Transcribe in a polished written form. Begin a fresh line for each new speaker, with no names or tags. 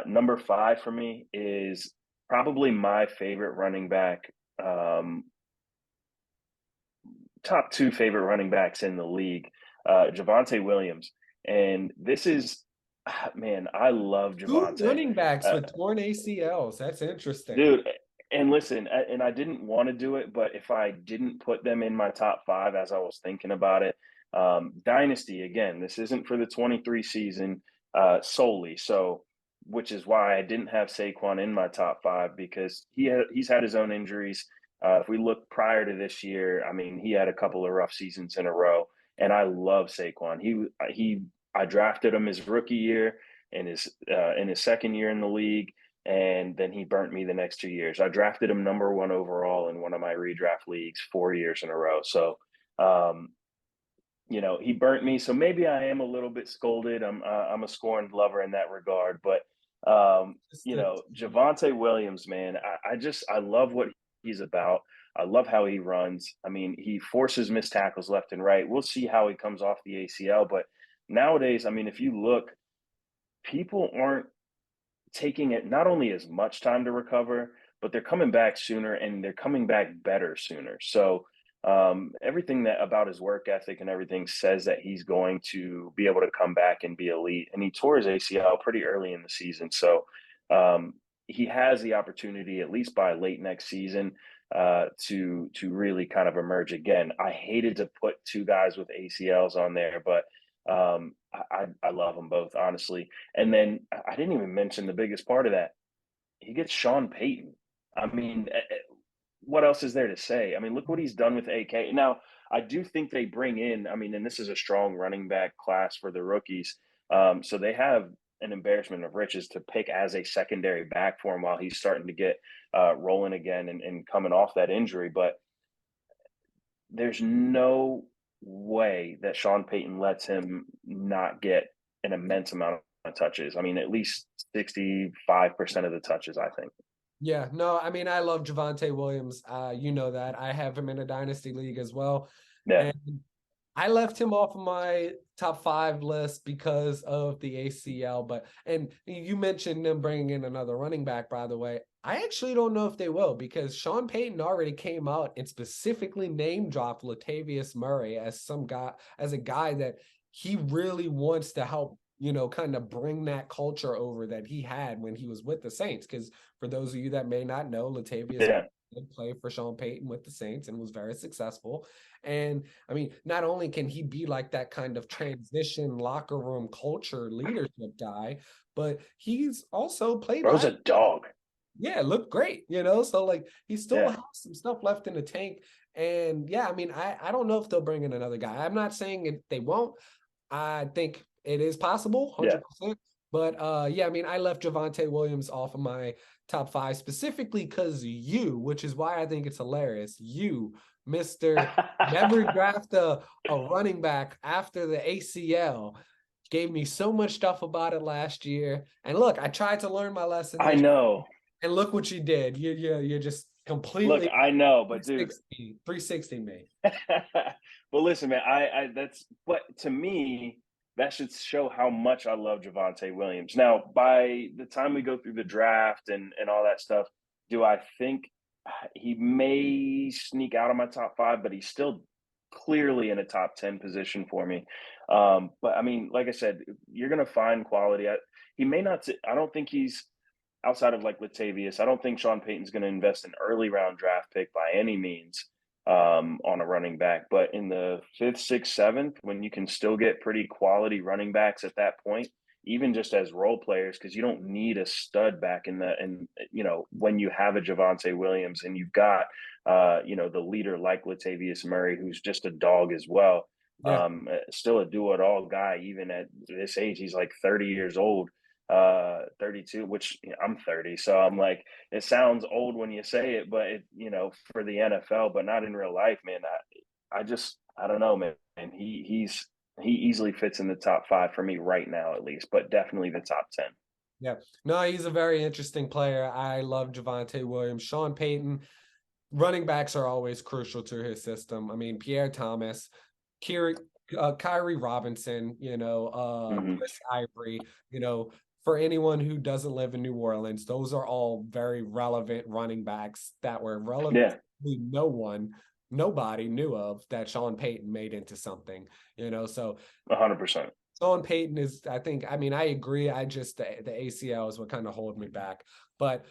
Number five for me is probably my favorite running back, um, top two favorite running backs in the league, Javonte Williams. And this is, man, I love
Two
Javonte.
running backs
Uh,
with torn ACLs. That's interesting.
Dude, and listen, and I didn't want to do it, but if I didn't put them in my top five as I was thinking about it, Dynasty, again, this isn't for the 23 season solely. So, which is why I didn't have Saquon in my top five because he's had his own injuries. If we look prior to this year, I mean, he had a couple of rough seasons in a row, and I love Saquon. I drafted him his rookie year in his second year in the league, and then he burnt me the next 2 years. I drafted him number one overall in one of my redraft leagues 4 years in a row. So, um, he burnt me. So maybe I am a little bit scolded. I'm a scorned lover in that regard. But
Just the
Javonte Williams, man, I love what he's about. I love how he runs. I mean, he forces missed tackles left and right. We'll see how he comes off the ACL, but nowadays, I mean, if you look, people aren't taking it not only as much time to recover, but they're coming back sooner and they're coming back better sooner. So everything that about his work ethic and everything says that he's going to be able to come back and be elite. And he tore his ACL pretty early in the season, so um, he has the opportunity, at least by late next season, to really kind of emerge again. I hated to put two guys with ACLs on there, but I love them both, honestly. And then I didn't even mention the biggest part of that. He gets Sean Payton. I mean, what else is there to say? I mean, look what he's done with AK. Now, I do think they bring in, I mean, and this is a strong running back class for the rookies. So they have an embarrassment of riches to pick as a secondary back for him while he's starting to get rolling again and coming off that injury. But there's no way that Sean Payton lets him not get an immense amount of touches. I mean, at least 65% of the touches, I think.
Yeah, no, I mean, I love Javonte Williams. You know that. I have him in a dynasty league as well.
Yeah.
And I left him off of my top five list because of the ACL. And you mentioned them bringing in another running back, by the way. I actually don't know if they will because Sean Payton already came out and specifically name dropped Latavius Murray as as a guy that he really wants to help, kind of bring that culture over that he had when he was with the Saints. Because for those of you that may not know, Latavius
Yeah.
did play for Sean Payton with the Saints and was very successful. And I mean, not only can he be like that kind of transition locker room culture leadership guy, but he's also played
Bro's
last.
a dog.
Yeah, looked great, So like he still
Yeah.
has some stuff left in the tank. And yeah, I mean, I don't know if they'll bring in another guy. I'm not saying they won't. I think it is possible,
Yeah.
100%. But yeah, I mean, I left Javonte Williams off of my top five specifically because which is why I think it's hilarious. Mr. Never draft a running back after the ACL, gave me so much stuff about it last year. And look, I tried to learn my lesson
I
this,
know.
and look what you did. You're just
Look,
completely
I know, but dude,
360 me.
but listen, man, I that's but to me, that should show how much I love Javonte Williams. Now, by the time we go through the draft and all that stuff, do I think he may sneak out of my top five, but he's still clearly in a top 10 position for me. But I mean, like I said, you're gonna find quality. He may not. I don't think he's outside of like Latavius. I don't think Sean Payton's going to invest an early round draft pick by any means on a running back. But in the fifth, sixth, seventh, when you can still get pretty quality running backs at that point, even just as role players, because you don't need a stud back in the and when you have a Javonte Williams and you've got the leader like Latavius Murray, who's just a dog as well.
Yeah.
Still a do it all guy, even at this age. He's like 30 years old, 32, which I'm 30. So I'm like, it sounds old when you say it, but for the NFL, but not in real life, man. I don't know, man. And he easily fits in the top five for me right now, at least, but definitely the top 10.
Yeah. No, he's a very interesting player. I love Javonte Williams. Sean Payton, running backs are always crucial to his system. I mean, Pierre Thomas, Kyrie Robinson,
Mm-hmm.
Chris Ivory, for anyone who doesn't live in New Orleans, those are all very relevant running backs that were relevant
Yeah,
to nobody knew of, that Sean Payton made into something, so
100%.
Sean Payton is, I think, I mean, I agree. The ACL is what kind of hold me back. But